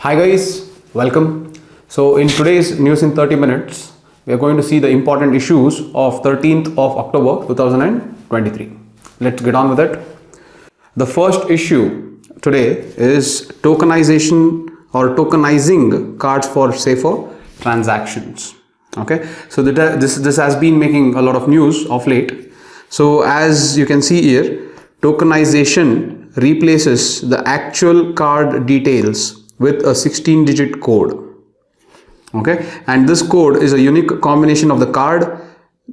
Hi guys, welcome. So in today's news in 30 minutes, we are going to see the important issues of 13th of October 2023. Let's get on with it. The first issue today is tokenization or tokenizing cards for safer transactions. Okay, so this has been making a lot of news of late. So as you can see here, tokenization replaces the actual card details with a 16-digit code. Okay, and this code is a unique combination of the card,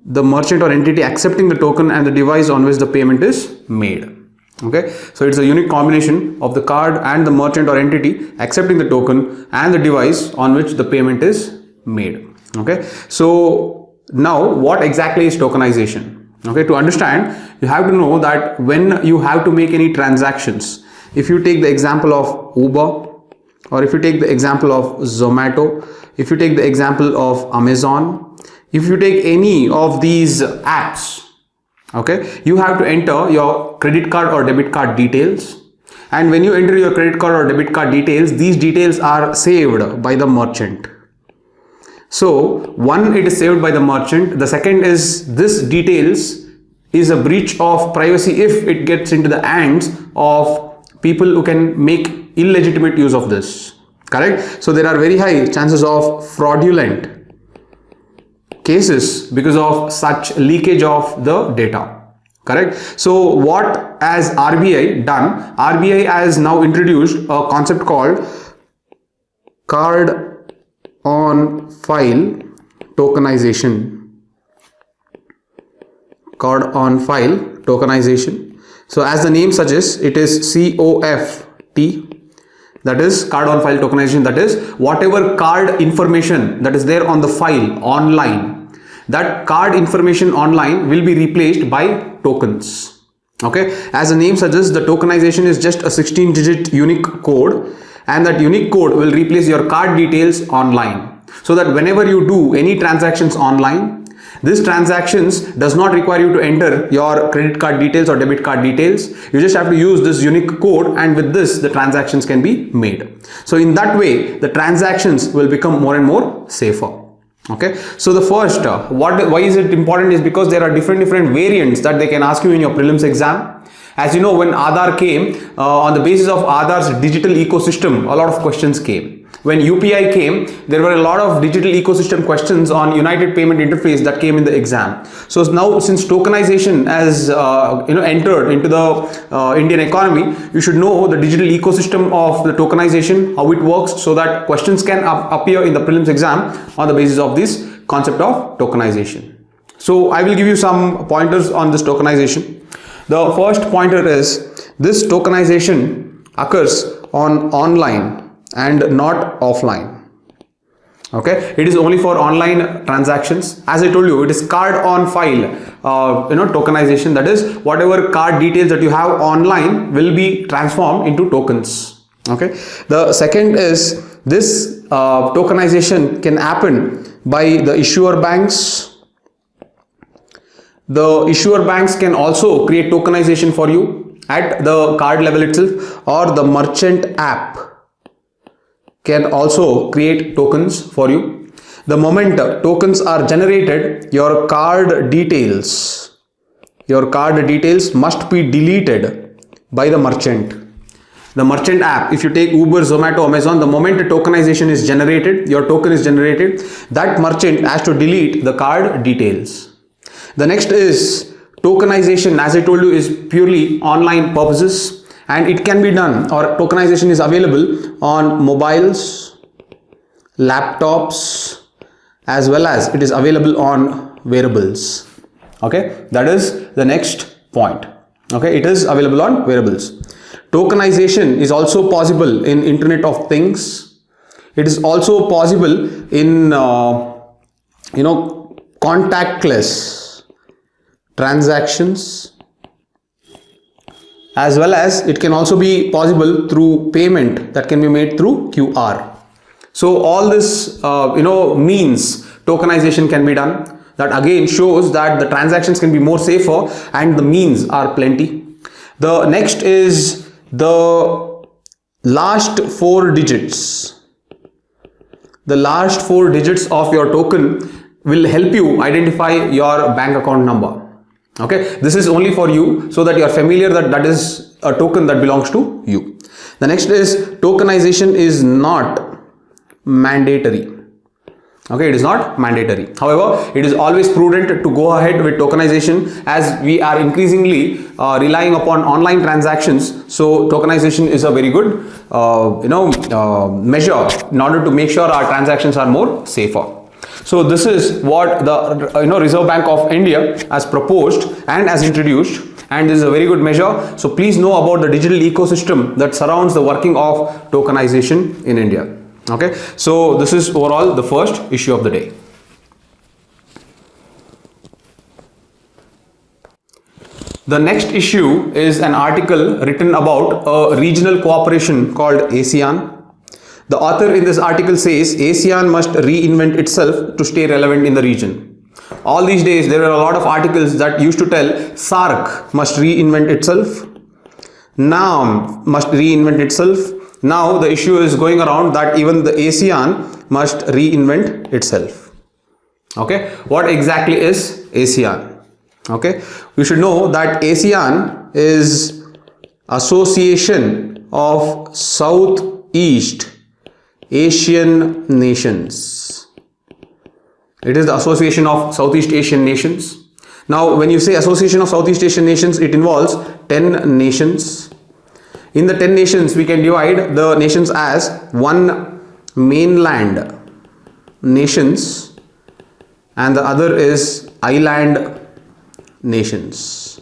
the merchant or entity accepting the token, and the device on which the payment is made. Okay, so it's a unique combination of the card and the merchant or entity accepting the token and the device on which the payment is made. Okay, so now what exactly is tokenization? Okay, to understand, you have to know that when you have to make any transactions, if you take the example of Uber, or if you take the example of Zomato, if you take the example of Amazon, if you take any of these apps, okay, you have to enter your credit card or debit card details. And when you enter your credit card or debit card details, these details are saved by the merchant. So one, it is saved by the merchant. The second is this details is a breach of privacy if it gets into the hands of people who can make illegitimate use of this. Correct? So there are very high chances of fraudulent cases because of such leakage of the data. Correct? So what has RBI done? RBI has now introduced a concept called card on file tokenization. Card on file tokenization. So as the name suggests, it is COFT, that is card on file tokenization. That is whatever card information that is there on the file online, that card information online will be replaced by tokens. Okay, as the name suggests, the tokenization is just a 16-digit unique code, and that unique code will replace your card details online, so that whenever you do any transactions online, this transactions does not require you to enter your credit card details or debit card details. You just have to use this unique code, and with this the transactions can be made. So in that way the transactions will become more and more safer. Okay, so the first why is it important is because there are different variants that they can ask you in your prelims exam. As you know, when Aadhaar came, on the basis of Aadhaar's digital ecosystem, a lot of questions came. When UPI came, there were a lot of digital ecosystem questions on United Payment Interface that came in the exam. So now, since tokenization has entered into the Indian economy, you should know the digital ecosystem of the tokenization, how it works, so that questions can appear in the prelims exam on the basis of this concept of tokenization. So I will give you some pointers on this tokenization. The first pointer is this tokenization occurs on online and not offline. Okay, it is only for online transactions. As I told you, it is card on file tokenization. That is whatever card details that you have online will be transformed into tokens. Okay, the second is this tokenization can happen by the issuer banks. The issuer banks can also create tokenization for you at the card level itself, or the merchant app can also create tokens for you. The moment tokens are generated, your card details must be deleted by the merchant. The merchant app, if you take Uber, Zomato, Amazon, the moment the tokenization is generated, your token is generated, that merchant has to delete the card details. The next is tokenization, as I told you, is purely online purposes, and it can be done, or tokenization is available on mobiles, laptops, as well as it is available on wearables. Okay, that is the next point. Okay, it is available on wearables. Tokenization is also possible in Internet of Things. It is also possible in contactless transactions, as well as it can also be possible through payment that can be made through QR. So all this means tokenization can be done. That again shows that the transactions can be more safer and the means are plenty. The next is the last four digits the last 4 digits of your token will help you identify your bank account number. Okay, this is only for you so that you are familiar that that is a token that belongs to you. The next is tokenization is not mandatory. Okay, it is not mandatory. However, it is always prudent to go ahead with tokenization as we are increasingly relying upon online transactions. So tokenization is a very good measure in order to make sure our transactions are more safer. So this is what the Reserve Bank of India has proposed and has introduced, and this is a very good measure. So please know about the digital ecosystem that surrounds the working of tokenization in India. Okay, so this is overall the first issue of the day. The next issue is an article written about a regional cooperation called ASEAN. The author in this article says ASEAN must reinvent itself to stay relevant in the region. All these days there are a lot of articles that used to tell SAARC must reinvent itself, NAM must reinvent itself. Now the issue is going around that even the ASEAN must reinvent itself. Okay, what exactly is ASEAN? Okay, we should know that ASEAN is Association of Southeast Asian Nations. It is the Association of Southeast Asian Nations. Now when you say Association of Southeast Asian Nations, it involves 10 nations. In the 10 nations, we can divide the nations as one mainland nations and the other is island nations.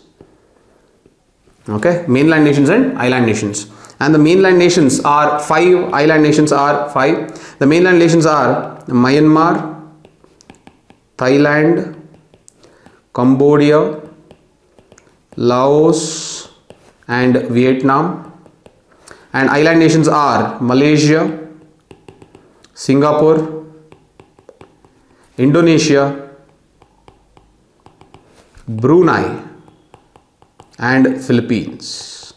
Okay, mainland nations and island nations. And the mainland nations are 5, island nations are 5. The mainland nations are Myanmar, Thailand, Cambodia, Laos and Vietnam. And island nations are Malaysia, Singapore, Indonesia, Brunei and Philippines.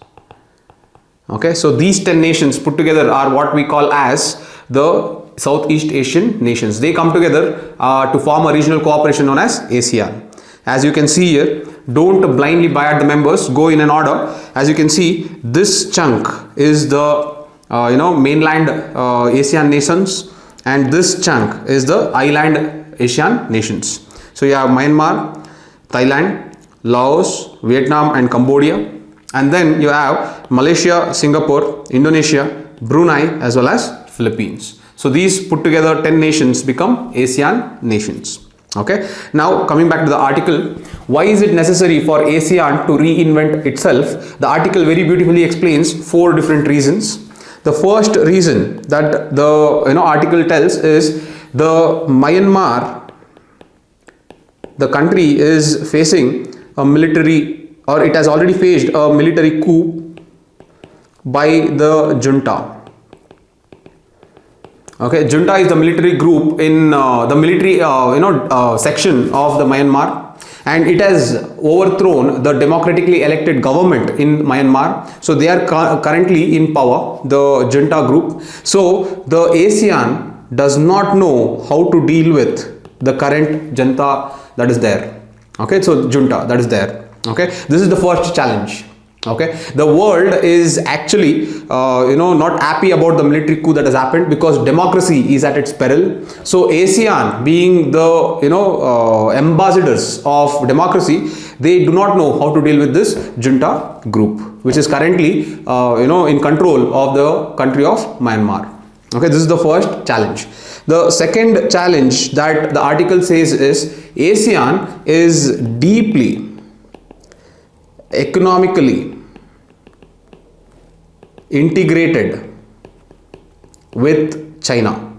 Okay, so these 10 nations put together are what we call as the Southeast Asian nations. They come together to form a regional cooperation known as ASEAN. As you can see here, don't blindly buy at the members, go in an order. As you can see, this chunk is the mainland ASEAN nations and this chunk is the island ASEAN nations. So you have Myanmar, Thailand, Laos, Vietnam and Cambodia, and then you have Malaysia, Singapore, Indonesia, Brunei as well as Philippines. So these put together 10 nations become ASEAN nations. Okay, now coming back to the article, why is it necessary for ASEAN to reinvent itself? The article very beautifully explains 4 different reasons. The first reason that the article tells is the Myanmar, the country is facing a military, or it has already faced a military coup by the junta. Okay, junta is the military group in the military section of the Myanmar, and it has overthrown the democratically elected government in Myanmar. So they are currently in power, the junta group. So the ASEAN does not know how to deal with the current junta that is there. Okay, so junta that is there. Okay, this is the first challenge. Okay, the world is actually not happy about the military coup that has happened because democracy is at its peril. So ASEAN, being the ambassadors of democracy, they do not know how to deal with this junta group, which is currently in control of the country of Myanmar. Okay, this is the first challenge. The second challenge that the article says is ASEAN is deeply economically integrated with China.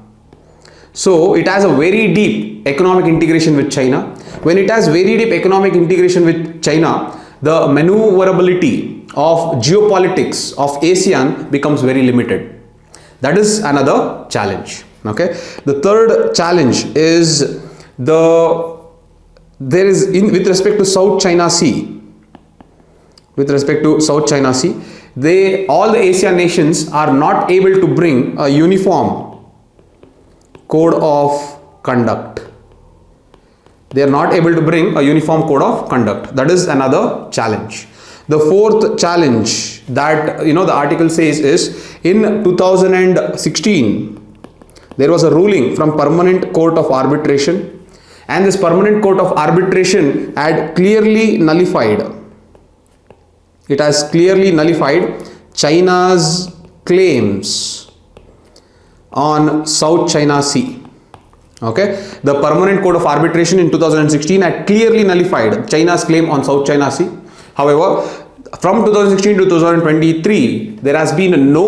So it has a very deep economic integration with China. When it has very deep economic integration with China, the maneuverability of geopolitics of ASEAN becomes very limited. That is another challenge. Okay, the third challenge is with respect to South China Sea. With respect to South China Sea, all the ASEAN nations are not able to bring a uniform code of conduct. They are not able to bring a uniform code of conduct. That is another challenge. The fourth challenge that the article says is, in 2016 there was a ruling from Permanent Court of Arbitration, and this Permanent Court of Arbitration had clearly nullified. It has clearly nullified China's claims on South China Sea. Okay, the Permanent Court of Arbitration in 2016 had clearly nullified China's claim on South China Sea. However, from 2016 to 2023, there has been no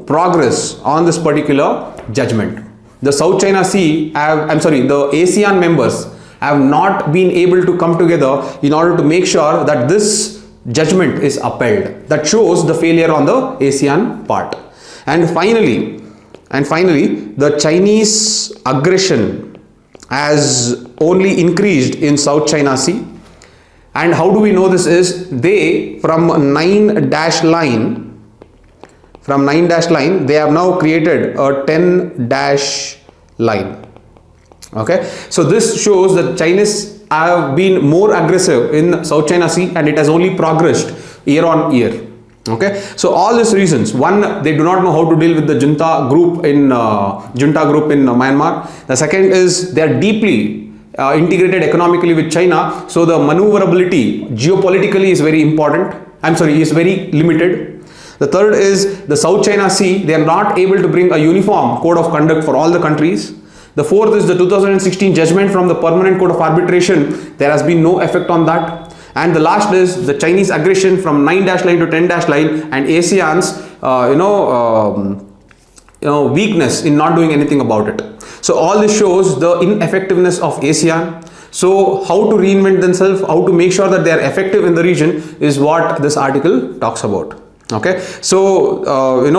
progress on this particular judgment. The South China Sea the ASEAN members have not been able to come together in order to make sure that this judgment is upheld. That shows the failure on the ASEAN part. And finally, the Chinese aggression has only increased in South China Sea. And how do we know this is, they from 9 dash line, they have now created a 10 dash line. Okay, so this shows that Chinese have been more aggressive in South China Sea, and it has only progressed year on year. Okay, so all these reasons: one, they do not know how to deal with the junta group in Myanmar. The second is they are deeply integrated economically with China, so the maneuverability geopolitically is very important. Is very limited. The third is the South China Sea, they are not able to bring a uniform code of conduct for all the countries. The fourth is the 2016 judgment from the Permanent Court of Arbitration. There has been no effect on that. And the last is the Chinese aggression from 9 dash line to 10 dash line, and ASEAN's weakness in not doing anything about it. So all this shows the ineffectiveness of ASEAN. So how to reinvent themselves, how to make sure that they are effective in the region is what this article talks about. Okay, so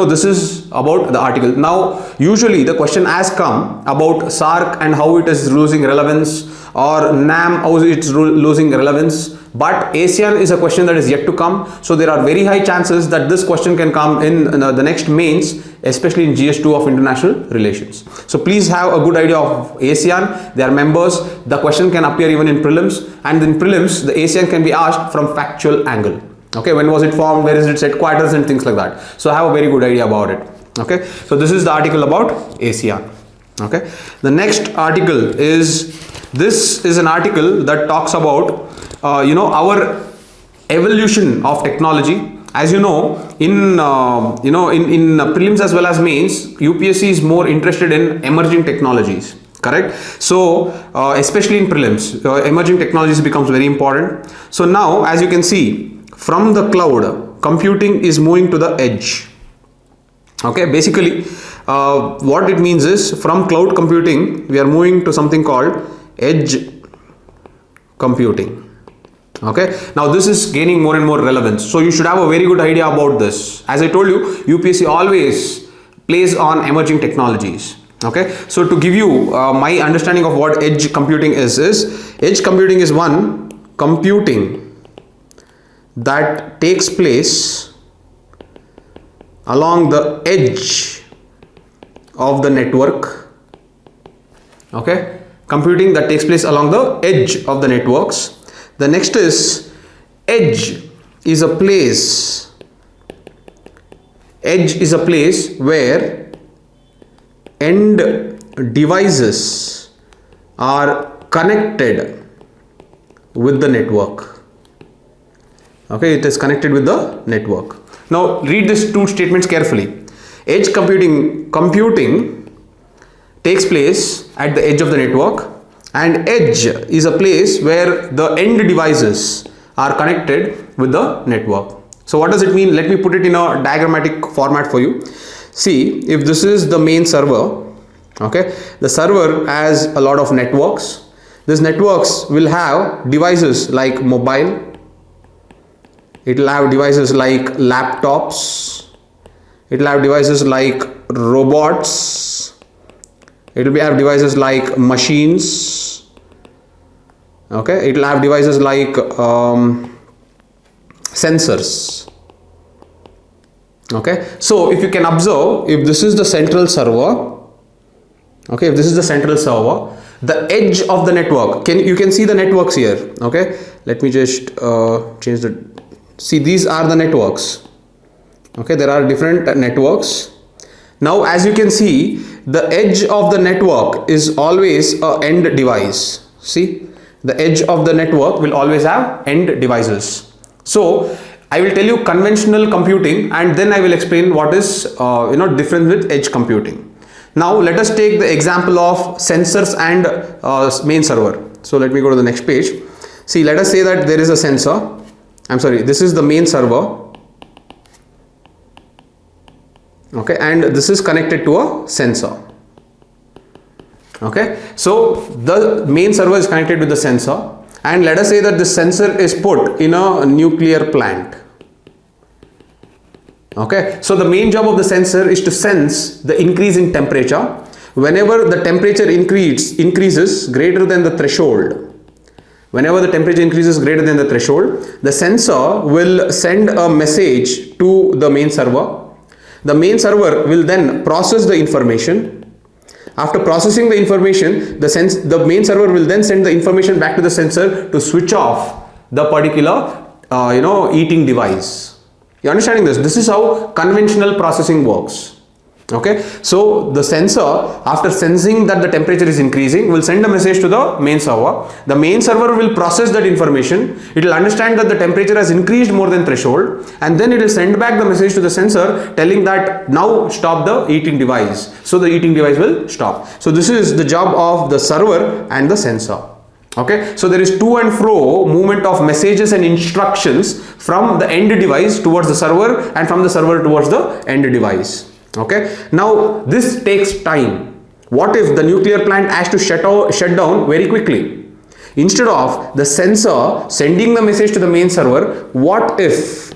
this is about the article. Now usually the question has come about SARC and how it is losing relevance, or NAM how it's losing relevance, but ASEAN is a question that is yet to come. So there are very high chances that this question can come in the next mains, especially in GS2 of international relations. So please have a good idea of ASEAN, their members. The question can appear even in prelims, and in prelims the ASEAN can be asked from factual angle. Okay, when was it formed, where is its headquarters, and things like that. So have a very good idea about it. Okay, so this is the article about ASEAN. Okay, the next article is, this is an article that talks about our evolution of technology. As you know, in prelims as well as mains, UPSC is more interested in emerging technologies. Correct? So especially in prelims, emerging technologies becomes very important. So now, as you can see, from the cloud, computing is moving to the edge. Okay, basically what it means is, from cloud computing we are moving to something called edge computing. Okay, now this is gaining more and more relevance, so you should have a very good idea about this. As I told you, UPSC always plays on emerging technologies. Okay, so to give you my understanding of what edge computing is edge computing is one computing that takes place along the edge of the network. Okay, computing that takes place along the edge of the networks. The next is, edge is a place where end devices are connected with the network. Okay, it is connected with the network. Now read these two statements carefully. Edge computing takes place at the edge of the network, and edge is a place where the end devices are connected with the network. So what does it mean? Let me put it in a diagrammatic format for you. See, if this is the main server, okay, the server has a lot of networks. These networks will have devices like mobile, it will have devices like laptops, it will have devices like robots, it will have devices like machines. Okay, it will have devices like sensors. Okay, so if you can observe, if this is the central server, Okay, if this is the central server, the edge of the network, you can see the networks here. Okay, let me just change the, see, these are the networks. Okay, there are different networks. Now as you can see, the edge of the network is always a end device. See, the edge of the network will always have end devices. So I will tell you conventional computing, and then I will explain what is different with edge computing. Now let us take the example of sensors and main server. So let me go to the next page. See, let us say that there is a sensor. I'm sorry, this is the main server. Okay, and this is connected to a sensor. Okay, so the main server is connected with the sensor, and let us say that the sensor is put in a nuclear plant. Okay, so the main job of the sensor is to sense the increase in temperature. Whenever the temperature increases greater than the threshold, whenever the temperature increases greater than the threshold, the sensor will send a message to the main server. The main server will then process the information. After processing the information, the main server will then send the information back to the sensor to switch off the particular eating device. You understanding this? This is how conventional processing works. Okay, so the sensor, after sensing that the temperature is increasing, will send a message to the main server. The main server will process that information. It will understand that the temperature has increased more than threshold, and then it will send back the message to the sensor telling that now stop the eating device. So the eating device will stop. So this is the job of the server and the sensor. Okay, so there is to and fro movement of messages and instructions from the end device towards the server, and from the server towards the end device. Okay, now this takes time. What if the nuclear plant has to shut down very quickly? Instead of the sensor sending the message to the main server, what if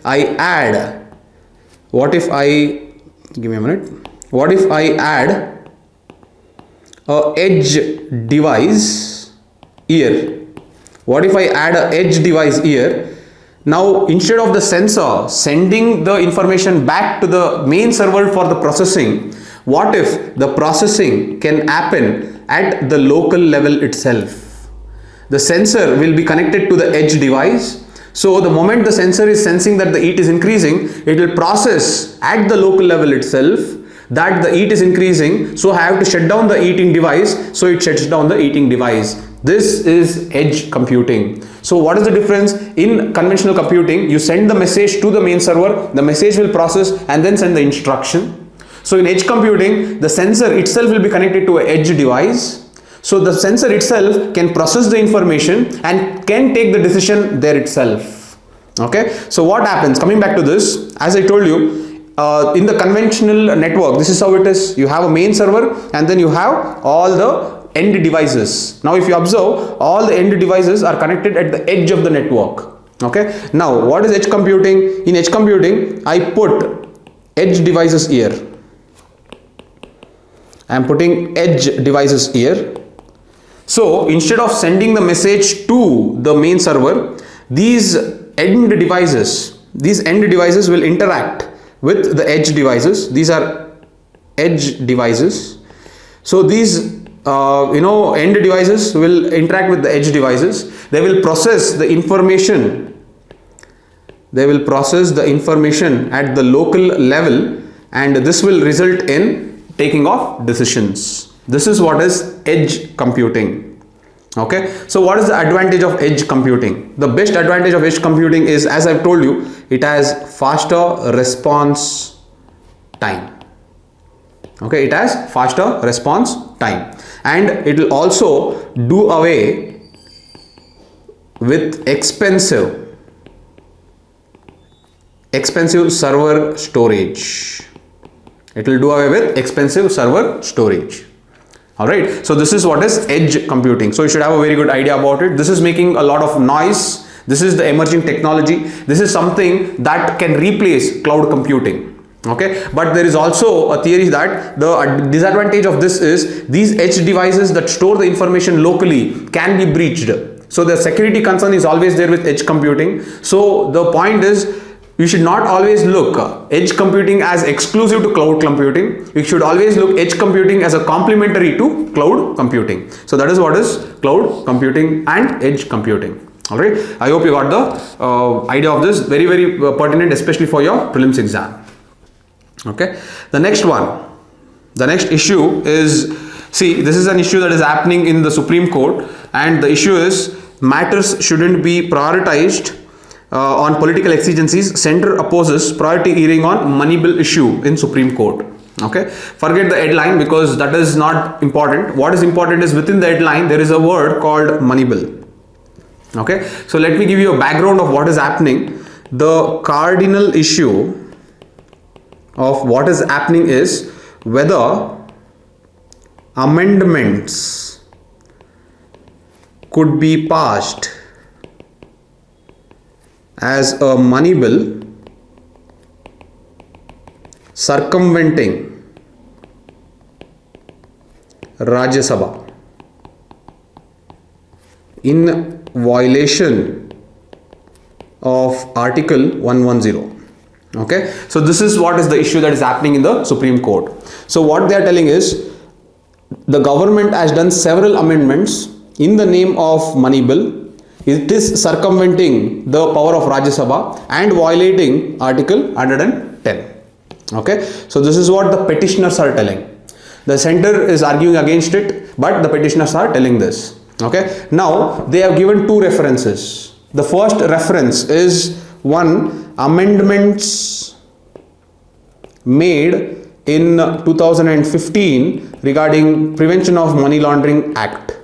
I add a edge device here? What if I add a edge device here? Now instead of the sensor sending the information back to the main server for the processing, what if the processing can happen at the local level itself? The sensor will be connected to the edge device. So the moment the sensor is sensing that the heat is increasing, it will process at the local level itself that the heat is increasing, so I have to shut down the eating device, so it shuts down the eating device. This is edge computing. So what is the difference? In conventional computing, you send the message to the main server, the message will process and then send the instruction. So in edge computing, the sensor itself will be connected to an edge device. So the sensor itself can process the information and can take the decision there itself. Okay, so what happens? Coming back to this, as I told you, in the conventional network, this is how it is. You have a main server and then you have all the end devices. Now if you observe, all the end devices are connected at the edge of the network. Okay, now what is edge computing? In edge computing, I put edge devices here. I am putting edge devices here. So instead of sending the message to the main server, these end devices will interact with the edge devices. These are edge devices. So these end devices will interact with the edge devices. They will process the information. They will process the information at the local level, and this will result in taking of decisions. This is what is edge computing. Okay, so what is the advantage of edge computing? The best advantage of edge computing is, as I've told you, it has faster response time. Okay, it has faster response time, and it will also do away with expensive server storage. It will do away with expensive server storage. Alright, so this is what is edge computing. So you should have a very good idea about it. This is making a lot of noise. This is the emerging technology. This is something that can replace cloud computing. Okay, but there is also a theory that the disadvantage of this is these edge devices that store the information locally can be breached. So the security concern is always there with edge computing. So the point is, you should not always look edge computing as exclusive to cloud computing. You should always look edge computing as a complementary to cloud computing. So that is what is cloud computing and edge computing. Alright, I hope you got the idea of this. Very, very pertinent, especially for your prelims exam. Okay, the next one, the next issue is, see, this is an issue that is happening in the Supreme Court, and the issue is matters shouldn't be prioritized on political exigencies. Center opposes priority hearing on money bill issue in Supreme Court. Okay, forget the headline because that is not important. What is important is within the headline there is a word called money bill. Okay, so let me give you a background of what is happening. The cardinal issue of what is happening is whether amendments could be passed as a money bill circumventing Rajya Sabha in violation of Article 110. Okay, so this is what is the issue that is happening in the Supreme Court. So what they are telling is the government has done several amendments in the name of money bill. It is circumventing the power of Rajya Sabha and violating Article 110. Okay, so this is what the petitioners are telling. The center is arguing against it, but the petitioners are telling this. Okay, now they have given two references. The first reference is one, amendments made in 2015 regarding Prevention of Money Laundering Act.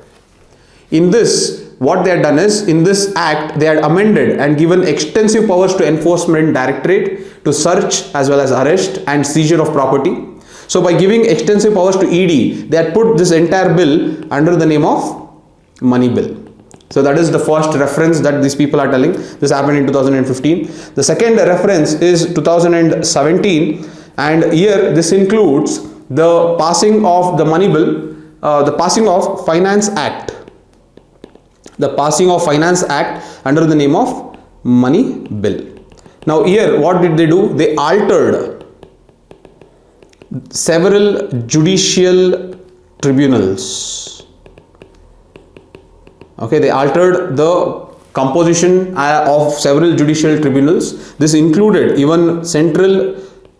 In this, what they had done is, in this act they had amended and given extensive powers to Enforcement Directorate to search as well as arrest and seizure of property. So by giving extensive powers to ED, they had put this entire bill under the name of money bill. So that is the first reference that these people are telling. This happened in 2015. The second reference is 2017, and here this includes the passing of the money bill, the passing of Finance Act. The passing of Finance Act under the name of money bill. Now here what did they do? They altered several judicial tribunals. Okay, they altered the composition of several judicial tribunals. This included even Central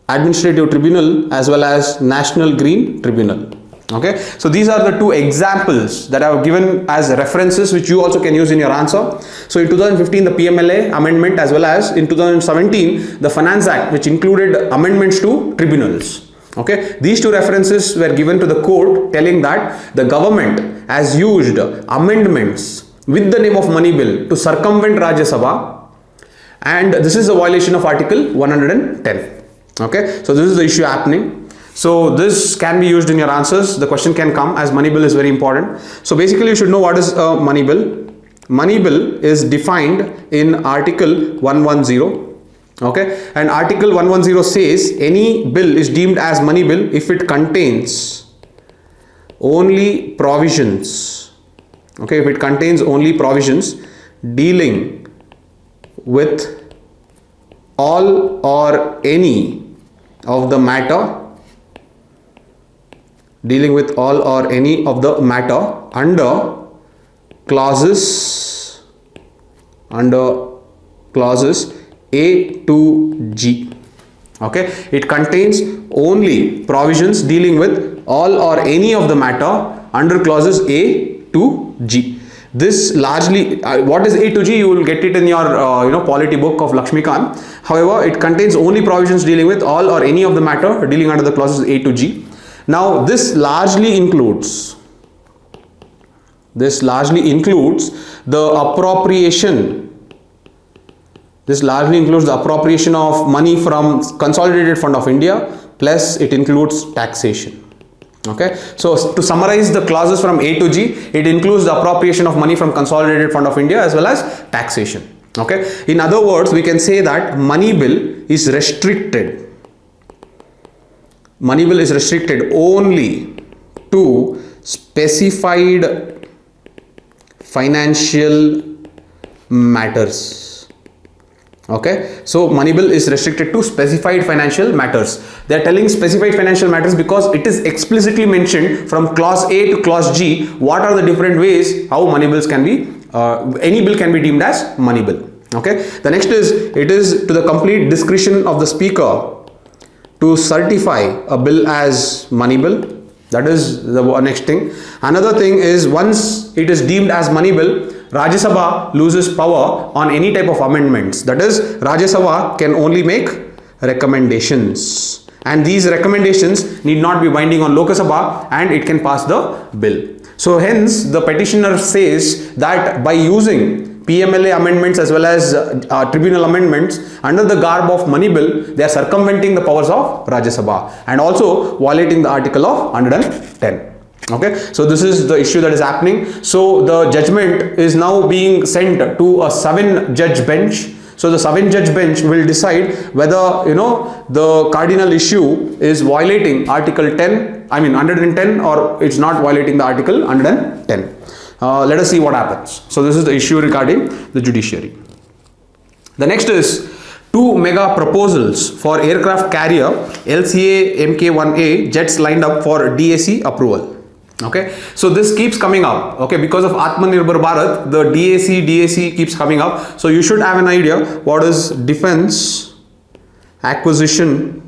Administrative Tribunal as well as National Green Tribunal. Okay, so these are the two examples that I have given as references which you also can use in your answer. So in 2015 the PMLA amendment, as well as in 2017 the Finance Act, which included amendments to tribunals. Okay, these two references were given to the court telling that the government has used amendments with the name of money bill to circumvent Rajya Sabha, and this is a violation of Article 110. Okay, so this is the issue happening. So this can be used in your answers. The question can come, as money bill is very important. So basically you should know what is a money bill. Money bill is defined in Article 110. Okay, and Article 110 says any bill is deemed as money bill if it contains only provisions. Okay, if it contains only provisions dealing with all or any of the matter, under clauses A to G. Okay, it contains only provisions dealing with all or any of the matter under clauses A to G. This largely, what is A to G? You will get it in your polity book of Lakshmikant. However, it contains only provisions dealing with all or any of the matter dealing under the clauses A to G. Now this largely includes the appropriation. This largely includes the appropriation of money from Consolidated Fund of India, plus it includes taxation. Okay, so to summarize the clauses from A to G, it includes the appropriation of money from Consolidated Fund of India as well as taxation. Okay, in other words, we can say that money bill is restricted. Money bill is restricted only to specified financial matters. Okay, so money bill is restricted to specified financial matters. They are telling specified financial matters because it is explicitly mentioned from clause A to clause G what are the different ways how money bills can be, any bill can be deemed as money bill. Okay, the next is, it is to the complete discretion of the speaker to certify a bill as money bill. That is the next thing. Another thing is, once it is deemed as money bill, Rajya Sabha loses power on any type of amendments. That is, Rajya Sabha can only make recommendations, and these recommendations need not be binding on Lok Sabha, and it can pass the bill. So hence the petitioner says that by using PMLA amendments as well as tribunal amendments under the garb of money bill, they are circumventing the powers of Rajya Sabha and also violating the article of 110. Okay, so this is the issue that is happening. So the judgment is now being sent to a 7-judge bench. So the 7-judge bench will decide whether, you know, the cardinal issue is violating article 10, I mean 110, or it's not violating the article 110. Let us see what happens. So this is the issue regarding the judiciary. The next is 2 mega proposals for aircraft carrier LCA Mk1A jets lined up for DAC approval. Okay, so this keeps coming up. Okay, because of Atmanirbhar Bharat, the DAC keeps coming up. So you should have an idea what is Defense Acquisition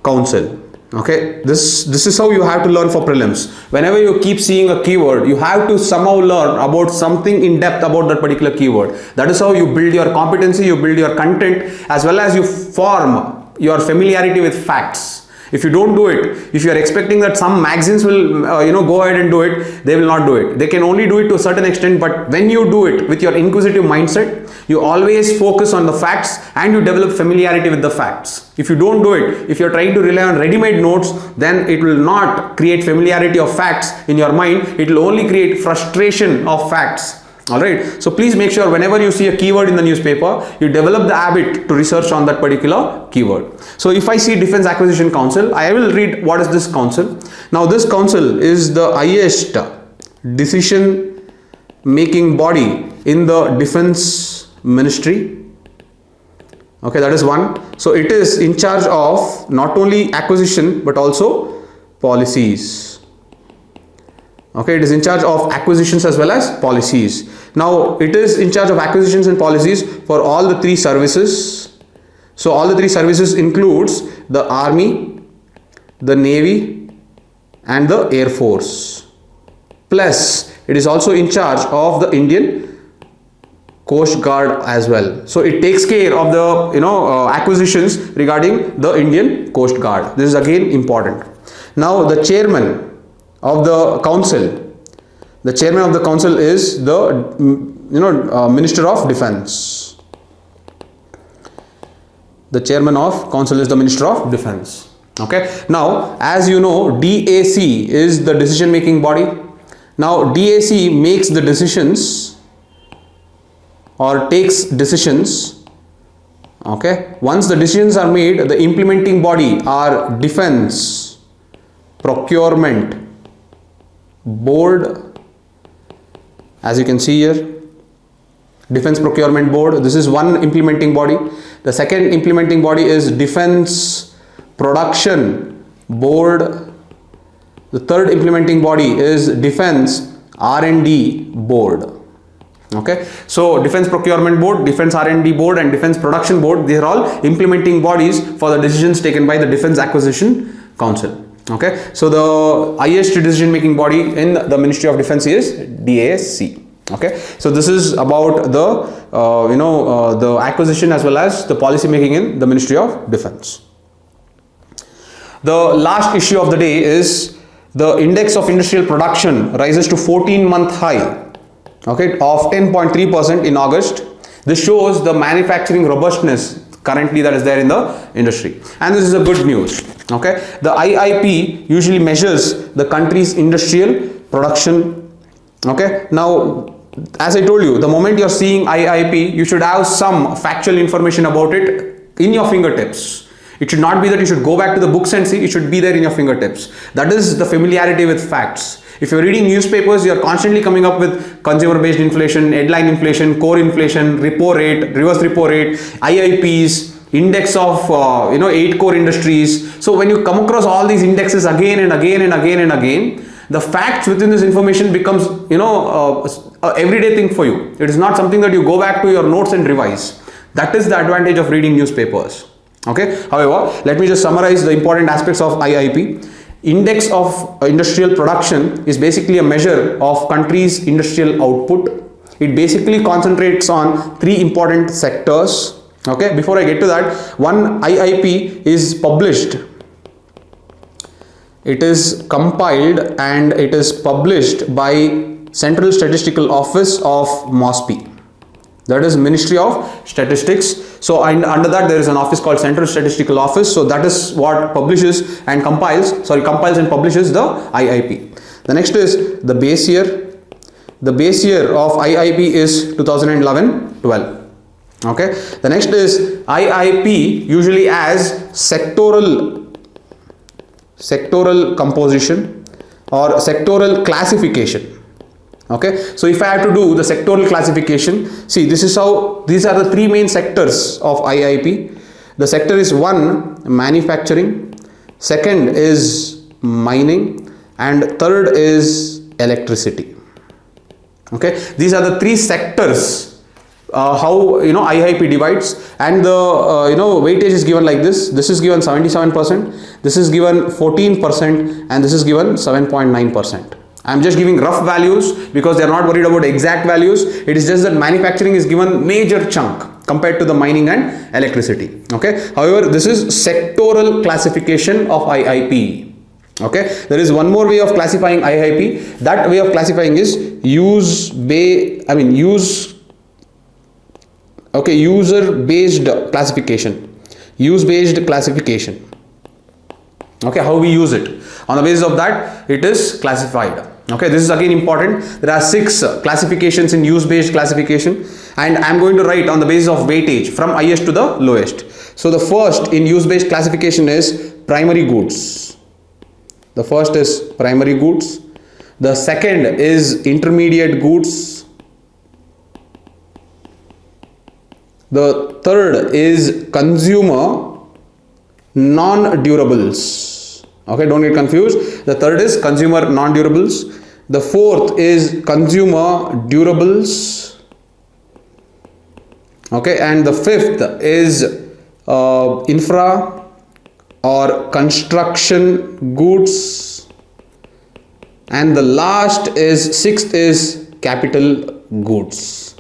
Council. Okay, this is how you have to learn for prelims. Whenever you keep seeing a keyword, you have to somehow learn about something in depth about that particular keyword. That is how you build your competency, you build your content, as well as you form your familiarity with facts. If you don't do it, if you are expecting that some magazines will go ahead and do it, they will not do it. They can only do it to a certain extent, but when you do it with your inquisitive mindset, you always focus on the facts and you develop familiarity with the facts. If you don't do it, if you are trying to rely on ready-made notes, then it will not create familiarity of facts in your mind. It will only create frustration of facts. Alright, so please make sure whenever you see a keyword in the newspaper, you develop the habit to research on that particular keyword. So if I see Defense Acquisition Council, I will read what is this council. Now this council is the highest decision making body in the defense ministry. Okay, that is one. So it is in charge of not only acquisition but also policies. Okay, it is in charge of acquisitions as well as policies. Now it is in charge of acquisitions and policies for all the 3 services. So all the 3 services includes the Army, the Navy and the Air Force. Plus it is also in charge of the Indian Coast Guard as well. So it takes care of the acquisitions regarding the Indian Coast Guard. This is again important. Now the chairman of the council, the chairman of the council is the Minister of Defense. The chairman of council is the Minister of Defense. Okay, now as you know, DAC is the decision making body. Now DAC makes the decisions or takes decisions. Okay, once the decisions are made, the implementing body are Defense Procurement Board. As you can see here, Defense Procurement Board, this is one implementing body. The second implementing body is Defense Production Board. The third implementing body is Defense R&D Board. Okay, so Defense Procurement Board, Defense R&D Board and Defense Production Board, these are all implementing bodies for the decisions taken by the Defense Acquisition Council. Okay, so the highest decision making body in the Ministry of Defense is DAC. Okay, so this is about the the acquisition as well as the policy making in the Ministry of Defense. The last issue of the day is the index of industrial production rises to 14-month high, okay, of 10.3% in August. This shows the manufacturing robustness currently that is there in the industry, and this is a good news. Okay, the IIP usually measures the country's industrial production. Okay, now as I told you, the moment you're seeing IIP, you should have some factual information about it in your fingertips. It should not be that you should go back to the books and see, it should be there in your fingertips. That is the familiarity with facts. If you're reading newspapers, you're constantly coming up with consumer-based inflation, headline inflation, core inflation, repo rate, reverse repo rate, IIPs, index of 8 core industries. So when you come across all these indexes again and again and again and again, the facts within this information becomes a everyday thing for you. It is not something that you go back to your notes and revise. That is the advantage of reading newspapers. Okay. However, let me just summarize the important aspects of IIP. Index of industrial production is basically a measure of country's industrial output. It basically concentrates on 3 important sectors. Okay. Before I get to that, one IIP is published. It is compiled and it is published by Central Statistical Office of MOSPI. That is Ministry of Statistics. So under that there is an office called Central Statistical Office. So that is what publishes and compiles and publishes the IIP. The next is the base year. The base year of IIP is 2011-12. Okay. The next is IIP usually as sectoral composition or sectoral classification. Okay, so if I have to do the sectoral classification, see, this is how, these are the 3 main sectors of IIP. The sector is 1, manufacturing, second is mining, and third is electricity. Okay, these are the 3 sectors how IIP divides, and the weightage is given like this. This is given 77%, this is given 14%, and this is given 7.9%. I am just giving rough values because they are not worried about exact values. It is just that manufacturing is given major chunk compared to the mining and electricity. Okay. However, this is sectoral classification of IIP. Okay. There is one more way of classifying IIP. That way of classifying is user-based classification. Use-based classification. Okay, how we use it. On the basis of that, it is classified. Okay, this is again important. There are 6 classifications in use-based classification, and I am going to write on the basis of weightage from highest to the lowest. So the first in use-based classification is primary goods. The first is primary goods. The second is intermediate goods. The third is consumer non-durables. Okay, don't get confused. The third is consumer non-durables. The fourth is consumer durables. Okay, and the fifth is infra or construction goods. And the last is, sixth is capital goods.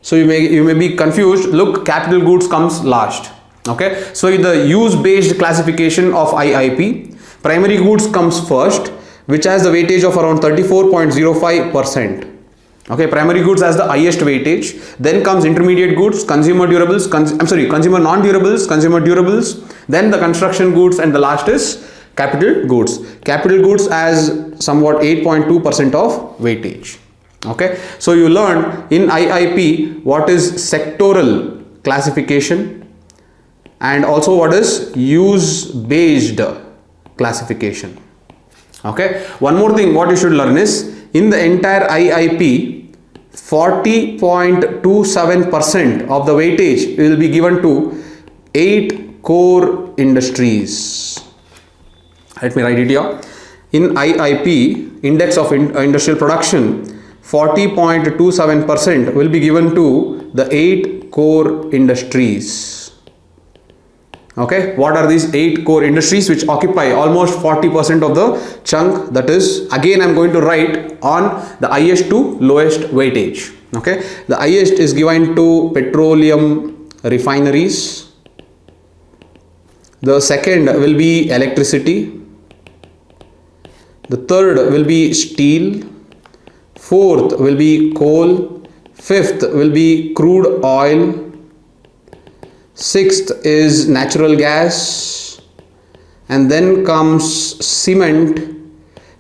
So you may be confused. Look, capital goods comes last. Okay, so in the use-based classification of IIP, primary goods comes first, which has the weightage of around 34.05%. Okay, primary goods has the highest weightage. Then comes intermediate goods, consumer durables, consumer non-durables, consumer durables, then the construction goods, and the last is capital goods. Capital goods has somewhat 8.2% of weightage. Okay, so you learned in IIP what is sectoral classification and also what is use-based classification. Okay, one more thing what you should learn is in the entire IIP 40.27% of the weightage will be given to 8 core industries. Let me write it here. In IIP, index of industrial production, 40.27% will be given to the 8 core industries. Okay, what are these 8 core industries which occupy almost 40% of the chunk? That is, again I am going to write on the highest to lowest weightage. Okay, the highest is given to petroleum refineries. The second will be electricity. The third will be steel. Fourth will be coal. Fifth will be crude oil. Sixth is natural gas, and then comes cement,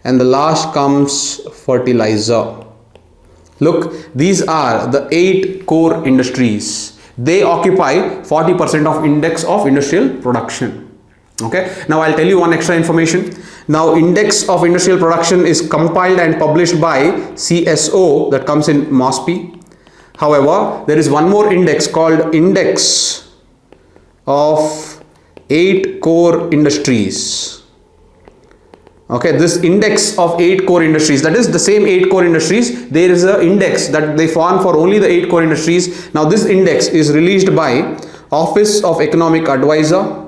and the last comes fertilizer. Look, these are the 8 core industries. They occupy 40% of index of industrial production. Okay, now I'll tell you one extra information. Now, index of industrial production is compiled and published by CSO, that comes in MOSPI. However, there is one more index called Index of 8 Core Industries. Okay, this index of 8 core industries, that is the same 8 core industries, there is an index that they form for only the 8 core industries. Now, this index is released by Office of Economic Advisor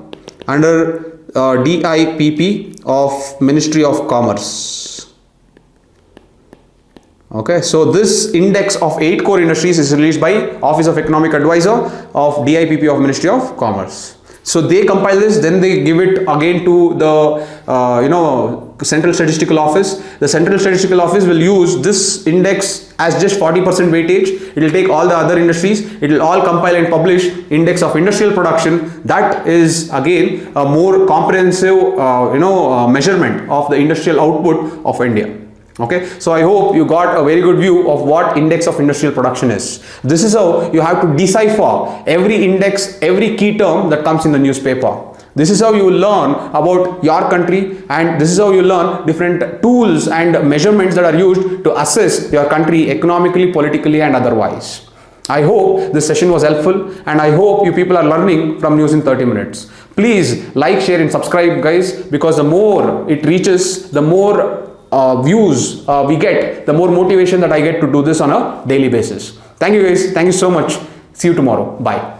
under DIPP of Ministry of Commerce. Okay, so this index of 8 core industries is released by Office of Economic Advisor of DIPP of Ministry of Commerce. So they compile this, then they give it again to the Central Statistical Office. The Central Statistical Office will use this index as just 40% weightage. It will take all the other industries, it will all compile and publish index of industrial production. That is again a more comprehensive measurement of the industrial output of India. Okay, so I hope you got a very good view of what index of industrial production is. This is how you have to decipher every index, every key term that comes in the newspaper. This is how you will learn about your country, and this is how you learn different tools and measurements that are used to assess your country economically, politically, and otherwise. I hope this session was helpful, and I hope you people are learning from News in 30 minutes. Please like, share, and subscribe, guys, because the more it reaches, the more views we get, the more motivation that I get to do this on a daily basis. Thank you, guys. Thank you so much. See you tomorrow. Bye.